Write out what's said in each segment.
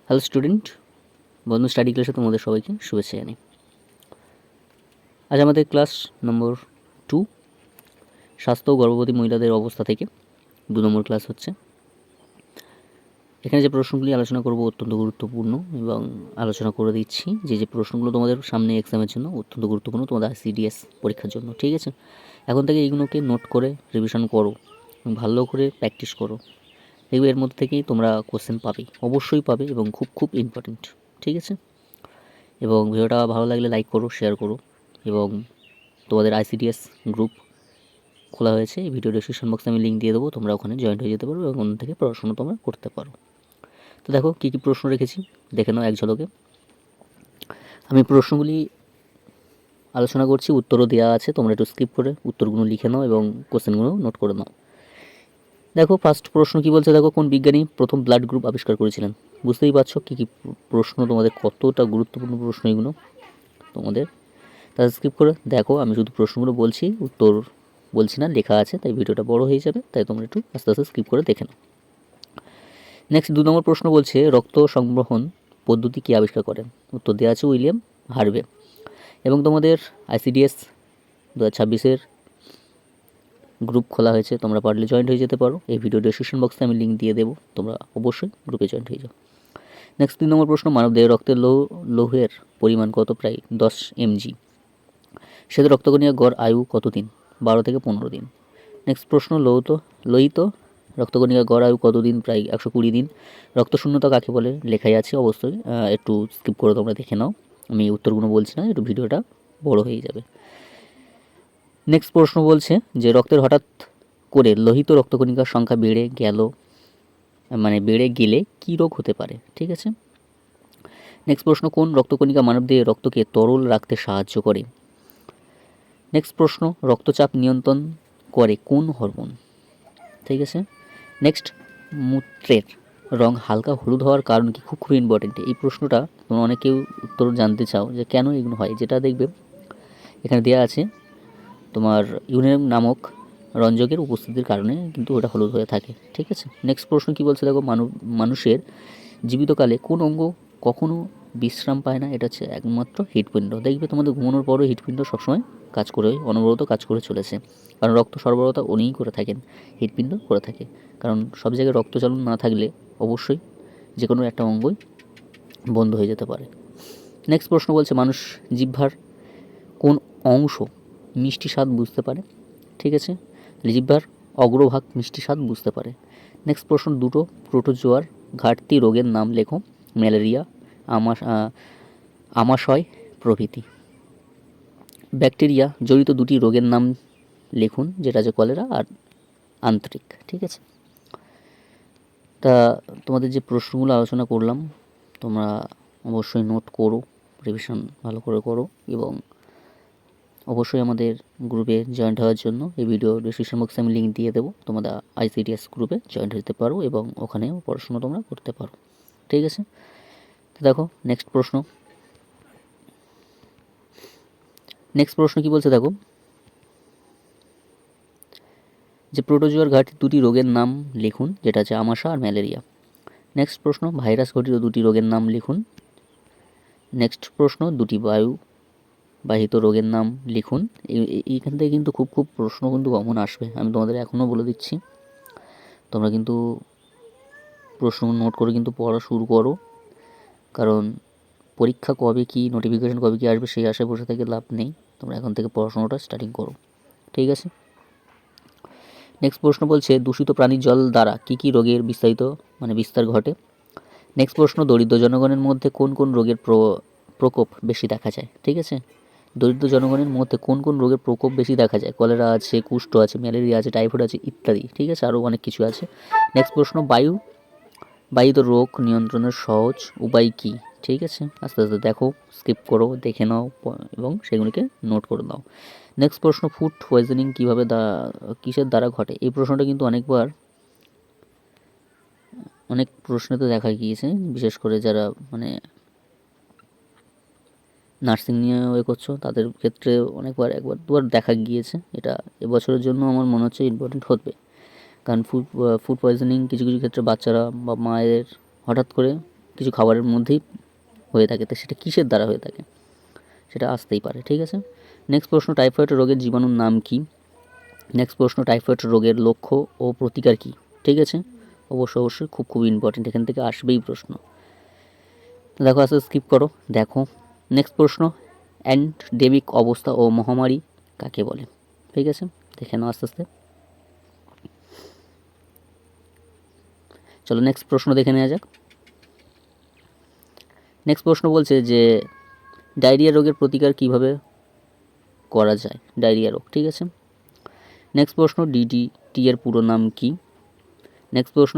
Hello student, বন্ধু study ক্লাসে তোমাদের সবাইকে শুভেচ্ছা জানাই। আজ আমাদের ক্লাস নম্বর 2, স্বাস্থ্য ও গর্ভবতী মহিলাদের অবস্থা থেকে 2 নম্বর ক্লাস হচ্ছে। এখানে যে প্রশ্নগুলি আলোচনা করব অত্যন্ত গুরুত্বপূর্ণ এবং আলোচনা করে দিচ্ছি যে প্রশ্নগুলো তোমাদের সামনে এক্সামের জন্য অত্যন্ত গুরুত্বপূর্ণ, তোমাদের ICDS পরীক্ষার জন্য। ঠিক আছে, এখন থেকে এইগুলোকে নোট করে রিভিশন করো, ভালো করে প্র্যাকটিস করো। দেখবে এর মধ্যে থেকেই তোমরা কোশ্চেন পাবে, অবশ্যই পাবে, এবং খুব খুব ইম্পর্টেন্ট। ঠিক আছে, এবং ভিডিওটা ভালো লাগলে লাইক করো, শেয়ার করো, এবং তোমাদের ICDS গ্রুপ খোলা হয়েছে, এই ভিডিও ডেসক্রিপশন বক্সে আমি লিঙ্ক দিয়ে দেবো, তোমরা ওখানে জয়েন্ট হয়ে যেতে পারো এবং ওখান থেকে পড়াশোনা তোমরা করতে পারো। তো দেখো কী কী প্রশ্ন রেখেছি, দেখে নাও এক ঝলকে। আমি প্রশ্নগুলি আলোচনা করছি, উত্তরও দেওয়া আছে, তোমরা একটু স্কিপ করে উত্তরগুলো লিখে নাও এবং কোশ্চেনগুলো নোট করে নাও। দেখো ফার্স্ট প্রশ্ন কী বলছে, দেখো কোন বিজ্ঞানী প্রথম ব্লাড গ্রুপ আবিষ্কার করেছিলেন। বুঝতেই পারছো কী কী প্রশ্ন, তোমাদের কতটা গুরুত্বপূর্ণ প্রশ্ন এগুলো তোমাদের। তাহলে স্কিপ করে দেখো, আমি শুধু প্রশ্নগুলো বলছি, উত্তর বলছি না, লেখা আছে, তাই ভিডিওটা বড় হয়ে যাবে, তাই তোমরা একটু আস্তে আস্তে স্কিপ করে দেখে নাও। নেক্সট 2 নম্বর প্রশ্ন বলছে, রক্ত সংবহন পদ্ধতি কী আবিষ্কার করেন। উত্তর দেওয়া আছে উইলিয়াম হার্ভে। এবং তোমাদের ICDS 2026-এর গ্রুপ খোলা হয়েছে, তোমরা পারলে জয়েন্ট হয়ে যেতে পারো, এই ভিডিও ডেসক্রিপশন বক্সে আমি লিঙ্ক দিয়ে দেবো, তোমরা অবশ্যই গ্রুপে জয়েন্ট হয়ে যাও। নেক্সট 3 নম্বর প্রশ্ন, মানবদেহে রক্তের লৌহের পরিমাণ কত, প্রায় 10 mg। সেদের রক্তকণিকার গড় আয়ু কত দিন, 12 থেকে 15 দিন। নেক্সট প্রশ্ন, লোহিত রক্তকণিকার গড় আয়ু কত দিন, প্রায় 120 দিন। রক্তশূন্যতা কাকে বলে, লেখাই আছে, অবশ্যই একটু স্কিপ করে তোমরা দেখে নাও, আমি উত্তরগুলো বলছি না, একটু ভিডিওটা বড় হয়ে যাবে। নেক্সট প্রশ্ন বলছে যে রক্তের হঠাৎ করে লোহিত রক্তকণিকার সংখ্যা বেড়ে গেলে কী রোগ হতে পারে। ঠিক আছে, নেক্সট প্রশ্ন, কোন রক্তকণিকা মানবদেহে রক্তকে তরল রাখতে সাহায্য করে। নেক্সট প্রশ্ন, রক্তচাপ নিয়ন্ত্রণ করে কোন হরমোন। ঠিক আছে, নেক্সট, মূত্রের রং হালকা হলুদ হওয়ার কারণ কি, খুব খুব ইম্পর্টেন্ট এই প্রশ্নটা, তোমরা অনেকেও উত্তর জানতে চাও যে কেন এগুলো হয়। যেটা দেখবে এখানে দেওয়া আছে, তোমার ইউরেনিয়াম নামক রঞ্জকের উপস্থিতির কারণে কিন্তু ওটা হলুদ হয়ে থাকে। ঠিক আছে, নেক্সট প্রশ্ন কি বলছে, দেখো মানুষের জীবিতকালে কোন অঙ্গ কখনো বিশ্রাম পায় না। এটা হচ্ছে একমাত্র হৃৎপিণ্ড। দেখবে তোমাদের ঘুমানোর পরও হৃৎপিণ্ড সবসময় কাজ করে, অনবরত কাজ করে চলেছে, কারণ রক্ত সরবরাহটা উনিই করে থাকেন, হৃৎপিণ্ড করে থাকে। কারণ সব জায়গায় রক্তচালন না থাকলে অবশ্যই যে কোনো একটা অঙ্গই বন্ধ হয়ে যেতে পারে। নেক্সট প্রশ্ন বলছে, মানুষ জিহ্বার কোন অংশ মিষ্টি স্বাদ বুঝতে পারে। ঠিক আছে, জিহ্বার অগ্রভাগ মিষ্টি স্বাদ বুঝতে পারে। নেক্সট প্রশ্ন, দুটো প্রোটোজোয়ার ঘাটতি রোগের নাম লেখো। ম্যালেরিয়া, আমাশয় প্রভৃতি। ব্যাকটেরিয়া জড়িত দুটি রোগের নাম লিখুন, যেটা আছে কলেরা আর আন্ত্রিক। ঠিক আছে, তা তোমাদের যে প্রশ্নগুলো আলোচনা করলাম তোমরা অবশ্যই নোট করো, রিভিশন ভালো করে করো, এবং অবশ্যই আমাদের গ্রুপে জয়েন্ট হওয়ার জন্য এই ভিডিও ডিসক্রিপশন বক্সে আমি লিঙ্ক দিয়ে দেবো, তোমাদের ICDS গ্রুপে জয়েন্ট হতে পারো এবং ওখানেও পড়াশোনা তোমরা করতে পারো। ঠিক আছে, তো দেখো নেক্সট প্রশ্ন কি বলছে, দেখো যে প্রোটোজোয়ার ঘাটতি দুটি রোগের নাম লিখুন, যেটা আছে আমাশা আর ম্যালেরিয়া। নেক্সট প্রশ্ন, ভাইরাস ঘটিত দুটি রোগের নাম লিখুন। নেক্সট প্রশ্ন, দুটি বাহিত রোগের নাম লিখুন। এইখান থেকে কিন্তু খুব খুব প্রশ্ন কিন্তু কমন আসবে, আমি তোমাদের এখনও বলে দিচ্ছি, তোমরা কিন্তু প্রশ্ন নোট করে কিন্তু পড়া শুরু করো, কারণ পরীক্ষা কবে কি, নোটিফিকেশন কবে কি আসবে সেই আশায় বসে থেকে লাভ নেই, তোমরা এখন থেকে পড়াশোনাটা স্টার্টিং করো। ঠিক আছে, নেক্সট প্রশ্ন বলছে, দূষিত প্রাণীর জল দ্বারা কী কী রোগের বিস্তার ঘটে। নেক্সট প্রশ্ন, দরিদ্র জনগণের মধ্যে কোন কোন রোগের প্রকোপ বেশি দেখা যায়। ঠিক আছে, দরিদ্র জনগণের মধ্যে কোন কোন রোগের প্রকোপ বেশি দেখা যায়, কলেরা আছে, কুষ্ঠ আছে, ম্যালেরিয়া আছে, টাইফয়েড আছে, ইত্যাদি। ঠিক আছে, আরও অনেক কিছু আছে। নেক্সট প্রশ্ন, বায়ুত রোগ নিয়ন্ত্রণের সহজ উপায় কী। ঠিক আছে, আস্তে আস্তে দেখো, স্কিপ করো, দেখে নাও এবং সেগুলিকে নোট করে নাও। নেক্সট প্রশ্ন, ফুড পয়জনিং কিসের দ্বারা ঘটে। এই প্রশ্নটা কিন্তু অনেক প্রশ্নে তো দেখা গিয়েছে, বিশেষ করে যারা নার্সিং নিয়ে করছো তাদের ক্ষেত্রে একবার দুবার দেখা গিয়েছে। এটা এবছরের জন্য আমার মনে হচ্ছে ইম্পর্টেন্ট হবে, কারণ ফুড পয়জনিং কিছু কিছু ক্ষেত্রে বাচ্চারা বা মায়ের হঠাৎ করে কিছু খাবারের মধ্যেই হয়ে থাকে, তো সেটা কিসের দ্বারা হয়ে থাকে সেটা আসতেই পারে। ঠিক আছে, নেক্সট প্রশ্ন, টাইফয়েড রোগের জীবাণুর নাম কি? নেক্সট প্রশ্ন, টাইফয়েড রোগের লক্ষ্য ও প্রতিকার কী? ঠিক আছে, অবশ্যই খুব ইম্পর্টেন্ট, এখান থেকে আসবেই প্রশ্ন। দেখো আস্তে স্কিপ করো, দেখো। নেক্সট প্রশ্ন, অ্যান্ডেমিক অবস্থা ও মহামারী কাকে বলে? ঠিক আছে, দেখে নাও আস্তে আস্তে। চলো নেক্সট প্রশ্ন দেখে নেওয়া যাক। নেক্সট প্রশ্ন বলছে যে ডায়রিয়া রোগের প্রতিকার কিভাবে করা যায়? ডায়রিয়া রোগ, ঠিক আছে। নেক্সট প্রশ্ন, ডিডিটি এর পুরো নাম কি? নেক্সট প্রশ্ন,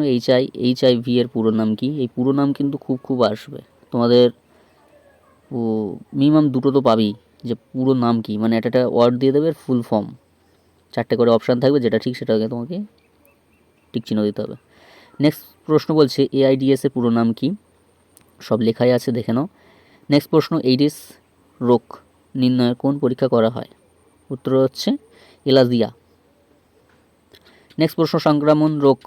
এইচআইভি এর পুরো নাম কি? এই পুরো নাম কিন্তু খুব আসবে তোমাদের, মিনিমাম দুটো তো পাবেই, যে পুরো নাম কি, মানে একটা ওয়ার্ড দিয়ে দেবে ফুল ফর্ম, 4টে করে অপশান থাকবে, যেটা ঠিক সেটাকে তোমাকে টিক চিহ্ন দিতে হবে। নেক্সট প্রশ্ন বলছে AIDS এর পুরো নাম কি? সব লেখাই আছে, দেখে নাও। নেক্সট প্রশ্ন, এইডস রোগ নির্ণয়ের কোন পরীক্ষা করা হয়? উত্তর হচ্ছে এলাজিয়া। নেক্সট প্রশ্ন, সংক্রমণ রোগ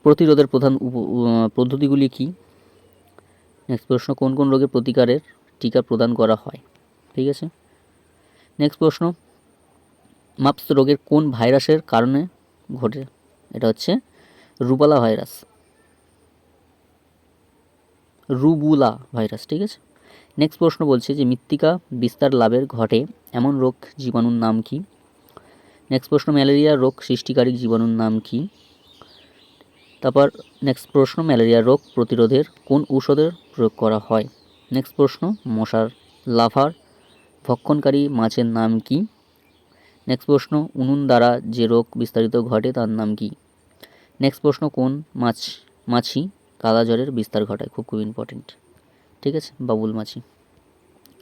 প্রতিরোধের প্রধান পদ্ধতিগুলি কি? নেক্সট প্রশ্ন, কোন রোগের প্রতিকারের টিকা প্রদান করা হয়? ঠিক আছে। নেক্সট প্রশ্ন, মাপস রোগের কোন ভাইরাসের কারণে ঘটে? এটা হচ্ছে রুবালা ভাইরাস, রুবুলা ভাইরাস। ঠিক আছে। নেক্সট প্রশ্ন বলছে যে মৃত্তিকা বিস্তার লাভের ঘটে এমন রোগ জীবাণুর নাম কি? নেক্সট প্রশ্ন, ম্যালেরিয়া রোগ সৃষ্টিকারী জীবাণুর নাম কি? তারপর নেক্সট প্রশ্ন, ম্যালেরিয়া রোগ প্রতিরোধের কোন ঔষধের প্রয়োগ করা হয়? নেক্সট প্রশ্ন, মশার লাভার ভক্ষণকারী মাছের নাম কি? নেক্সট প্রশ্ন, উনুন দ্বারা যে রোগ বিস্তারিত ঘটে তার নাম কি? নেক্সট প্রশ্ন, কোন মাছি কালা জ্বরের বিস্তার ঘটায়? খুব ইম্পর্টেন্ট। ঠিক আছে, বাবুল মাছি।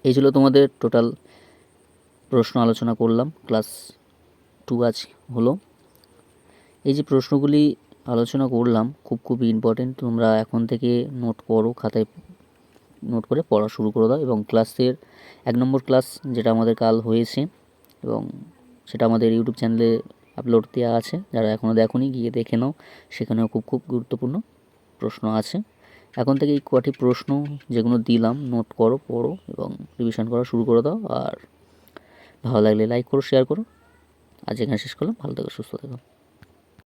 এই ছিল তোমাদের টোটাল প্রশ্ন আলোচনা করলাম, ক্লাস 2 আজ হলো। এই যে প্রশ্নগুলি আলোচনা করলাম খুব ইম্পর্টেন্ট, তোমরা এখন থেকে নোট করো, খাতায় নোট করে পড়া শুরু করে দাও। এবং ক্লাসের 1 নম্বর ক্লাস যেটা আমাদের কাল হয়েছে, এবং সেটা আমাদের ইউটিউব চ্যানেলে আপলোড দেওয়া আছে, যারা এখনও দেখোনি গিয়ে দেখে নাও, সেখানেও খুব গুরুত্বপূর্ণ প্রশ্ন আছে। এখন থেকে এই কটি প্রশ্ন যেগুলো দিলাম নোট করো, পড়ো এবং রিভিশন করা শুরু করে দাও। আর ভালো লাগলে লাইক করো, শেয়ার করো। আজ এখানে শেষ করলাম, ভালো থেকো, সুস্থ থেকো।